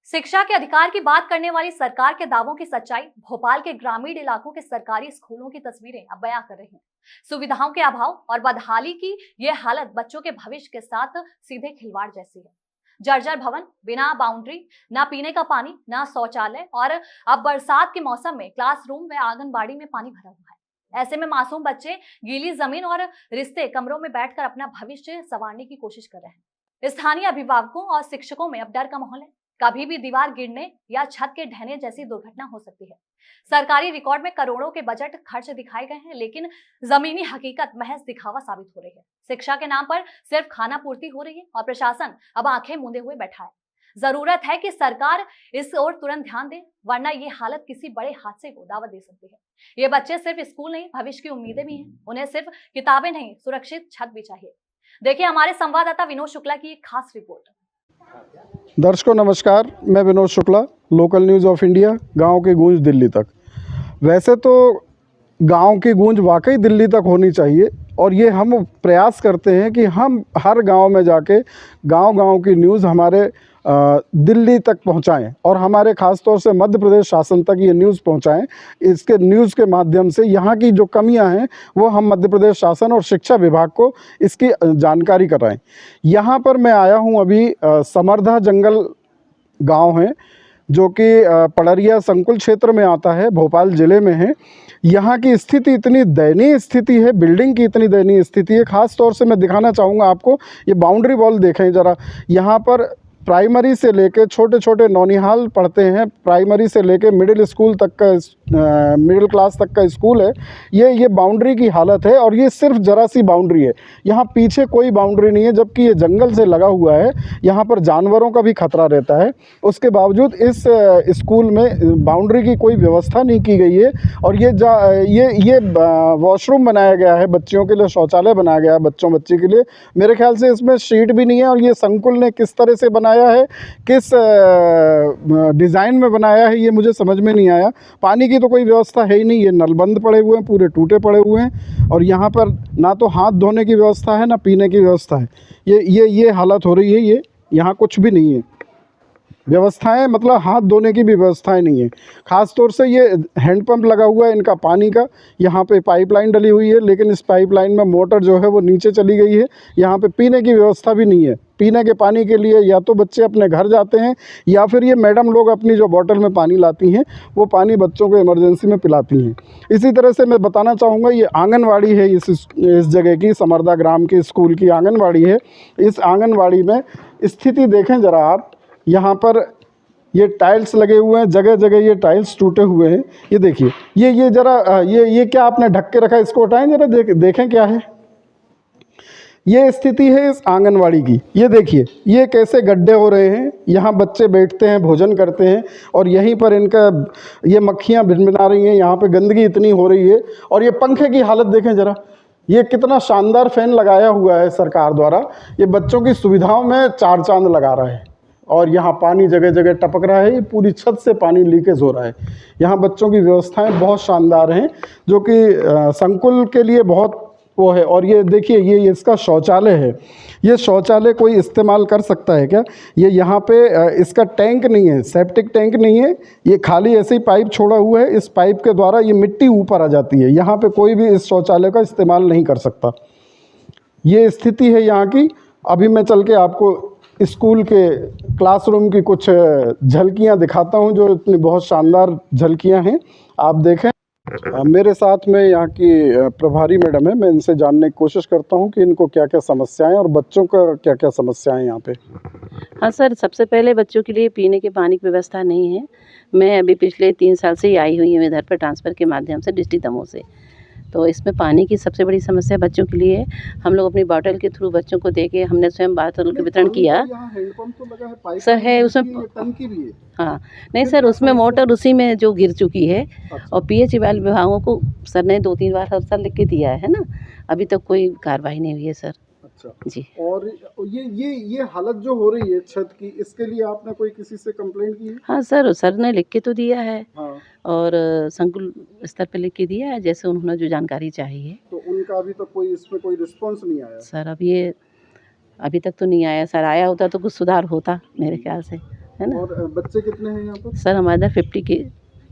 शिक्षा के अधिकार की बात करने वाली सरकार के दावों की सच्चाई भोपाल के ग्रामीण इलाकों के सरकारी स्कूलों की तस्वीरें अब बयां कर रही हैं। सुविधाओं के अभाव और बदहाली की यह हालत बच्चों के भविष्य के साथ सीधे खिलवाड़ जैसी है। जर्जर भवन, बिना बाउंड्री, ना पीने का पानी, ना शौचालय और अब बरसात के मौसम में क्लासरूम व आंगनबाड़ी में पानी भरा हुआ है। ऐसे में मासूम बच्चे गीली जमीन और रिश्ते कमरों में बैठकर अपना भविष्य संवारने की कोशिश कर रहे हैं। स्थानीय अभिभावकों और शिक्षकों में अब डर का माहौल है। कभी भी दीवार गिरने या छत के ढहने जैसी दुर्घटना हो सकती है। सरकारी रिकॉर्ड में करोड़ों के बजट खर्च दिखाए गए हैं, लेकिन जमीनी हकीकत महज दिखावा साबित हो रही है। शिक्षा के नाम पर सिर्फ खाना पूर्ति हो रही है और प्रशासन अब आंखें मूंदे हुए बैठा है। जरूरत है कि सरकार इस ओर तुरंत ध्यान दे, वरना ये हालत किसी बड़े हादसे को दावत दे सकती है। ये बच्चे सिर्फ स्कूल नहीं, भविष्य की उम्मीदें भी हैं। उन्हें सिर्फ किताबें नहीं, सुरक्षित छत भी चाहिए। देखिए हमारे संवाददाता विनोद शुक्ला की एक खास रिपोर्ट। दर्शकों नमस्कार, मैं Vinod Shukla, local news of India, गांव की गूंज दिल्ली तक। वैसे तो गांव की गूंज वाकई दिल्ली तक होनी चाहिए और ये हम प्रयास करते हैं कि हम हर गांव में जाके गांव-गांव की न्यूज़ हमारे दिल्ली तक पहुंचाएं और हमारे ख़ास तौर से मध्य प्रदेश शासन तक ये न्यूज़ पहुंचाएं। इसके न्यूज़ के माध्यम से यहाँ की जो कमियां हैं वो हम मध्य प्रदेश शासन और शिक्षा विभाग को इसकी जानकारी कराएं। यहाँ पर मैं आया हूँ अभी समर्धा जंगल गांव है जो कि पड़रिया संकुल क्षेत्र में आता है, भोपाल ज़िले में है। यहाँ की स्थिति इतनी दयनीय स्थिति है, बिल्डिंग की इतनी दयनीय स्थिति है। ख़ास तौर से मैं दिखाना चाहूँगा आपको, ये बाउंड्री वॉल देखें ज़रा। यहाँ पर प्राइमरी से लेके छोटे छोटे नौनिहाल पढ़ते हैं, प्राइमरी से लेके मिडिल स्कूल तक का मिडिल क्लास तक का स्कूल है। ये बाउंड्री की हालत है और ये सिर्फ ज़रा सी बाउंड्री है। यहाँ पीछे कोई बाउंड्री नहीं है, जबकि ये जंगल से लगा हुआ है। यहाँ पर जानवरों का भी खतरा रहता है। उसके बावजूद इस स्कूल में बाउंड्री की कोई व्यवस्था नहीं की गई है और ये वॉशरूम बनाया गया है बच्चियों के लिए, शौचालय बनाया गया है बच्ची के लिए। मेरे ख्याल से इसमें शीट भी नहीं है और ये संकुल ने किस तरह से बनाया है, किस डिज़ाइन में बनाया है, ये मुझे समझ में नहीं आया। पानी की तो कोई व्यवस्था है ही नहीं, ये नल बंद पड़े हुए हैं, पूरे टूटे पड़े हुए हैं और यहाँ पर ना तो हाथ धोने की व्यवस्था है ना पीने की व्यवस्था है। ये हालत हो रही है। ये यहाँ कुछ भी नहीं है व्यवस्थाएं, मतलब हाथ धोने की भी व्यवस्थाएं नहीं है। ख़ास तौर से ये हैंडपंप लगा हुआ है इनका पानी का, यहाँ पे पाइपलाइन डली हुई है, लेकिन इस पाइपलाइन में मोटर जो है वो नीचे चली गई है। यहाँ पे पीने की व्यवस्था भी नहीं है। पीने के पानी के लिए या तो बच्चे अपने घर जाते हैं या फिर ये मैडम लोग अपनी जो बॉटल में पानी लाती हैं वो पानी बच्चों को इमरजेंसी में पिलाती हैं। इसी तरह से मैं बताना चाहूँगा, ये आंगनवाड़ी है इस जगह की, समर्धा ग्राम के स्कूल की आंगनवाड़ी है। इस आंगनवाड़ी में स्थिति देखें ज़रा आप। यहाँ पर ये टाइल्स लगे हुए हैं, जगह जगह ये टाइल्स टूटे हुए हैं। ये देखिए, ये ज़रा ये क्या आपने ढक के रखा है, इसको उठाएं ज़रा, देखें क्या है। ये स्थिति है इस आंगनवाड़ी की। ये देखिए ये कैसे गड्ढे हो रहे हैं, यहाँ बच्चे बैठते हैं, भोजन करते हैं और यहीं पर इनका ये मक्खियाँ भिनभिना रही हैं। यहाँ पे गंदगी इतनी हो रही है और ये पंखे की हालत देखें ज़रा। ये कितना शानदार फ़ैन लगाया हुआ है सरकार द्वारा, ये बच्चों की सुविधाओं में चार चांद लगा रहा है और यहाँ पानी जगह जगह टपक रहा है। ये पूरी छत से पानी लीकेज हो रहा है। यहाँ बच्चों की व्यवस्थाएं बहुत शानदार हैं जो कि संकुल के लिए बहुत वो है। और ये देखिए ये इसका शौचालय है। ये शौचालय कोई इस्तेमाल कर सकता है क्या? ये यहाँ पे इसका टैंक नहीं है, सेप्टिक टैंक नहीं है, ये खाली ऐसे ही पाइप छोड़ा हुआ है। इस पाइप के द्वारा ये मिट्टी ऊपर आ जाती है। यहाँ पे कोई भी इस शौचालय का इस्तेमाल नहीं कर सकता। ये स्थिति है यहाँ की। अभी मैं चल के आपको स्कूल के क्लासरूम की कुछ झलकियाँ दिखाता हूँ, जो इतनी बहुत शानदार झलकियाँ हैं। आप देखें, मेरे साथ में यहाँ की प्रभारी मैडम है। मैं इनसे जानने की कोशिश करता हूँ कि इनको क्या क्या समस्याएं और बच्चों का क्या क्या समस्याएं यहाँ पे। हाँ सर, सबसे पहले बच्चों के लिए पीने के पानी की व्यवस्था नहीं है। मैं अभी पिछले 3 साल से ही आई हुई हूँ इधर पर ट्रांसफ़र के माध्यम से डिस्ट्रिक्ट दमोह से। तो इसमें पानी की सबसे बड़ी समस्या बच्चों के लिए है। हम लोग अपनी बॉटल के थ्रू बच्चों को देके हमने स्वयं बोतल का वितरण किया। सर है उसमें टंकी भी है। हाँ, नहीं सर, उसमें मोटर उसी में जो गिर चुकी है। और पीएच वाले विभागों को सर ने 2-3 बार हर साल लिख के दिया है ना, अभी तक कोई कार्रवाई नहीं हुई है सर। अच्छा जी। और ये हालत जो हो रही है छत की, इसके लिए आपने कोई किसी से कंप्लेंट की है? हाँ सर ने लिख के तो दिया है। हाँ। और संकुल स्तर पे लिख के दिया है, जैसे उन्होंने जो जानकारी चाहिए। तो उनका अभी तक कोई इसमें कोई रिस्पॉन्स नहीं आया? सर अब ये अभी तक तो नहीं आया सर। आया होता तो कुछ सुधार होता मेरे ख्याल से। है ना। और बच्चे कितने हैं यहाँ पर? सर हमारे इधर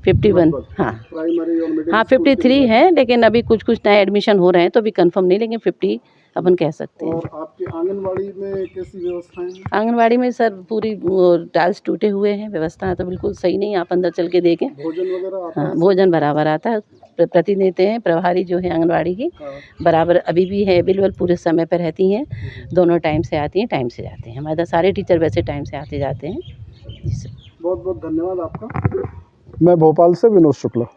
51, हाँ प्राइमरी और मिडिल हाँ स्कूल 53 है, लेकिन अभी कुछ कुछ नए एडमिशन हो रहे हैं तो अभी कंफर्म नहीं, लेकिन 50 अपन कह सकते हैं। और आपकी आंगनवाड़ी में कैसी व्यवस्थाएं हैं? आंगनवाड़ी में सर पूरी टाइल्स टूटे हुए हैं, व्यवस्था तो बिल्कुल सही नहीं, आप अंदर चल के देखें। भोजन वगैरह आता हाँ है? भोजन बराबर आता है, प्रतिनिधि देते हैं, प्रभारी जो है आंगनवाड़ी की हाँ। बराबर अभी भी है, अवेलेबल पूरे समय पर रहती हैं, दोनों टाइम से आती हैं, टाइम से जाते हैं। हमारे सारे टीचर वैसे टाइम से आते जाते हैं। जी सर। बहुत बहुत धन्यवाद आपका। मैं भोपाल से विनोद शुक्ला।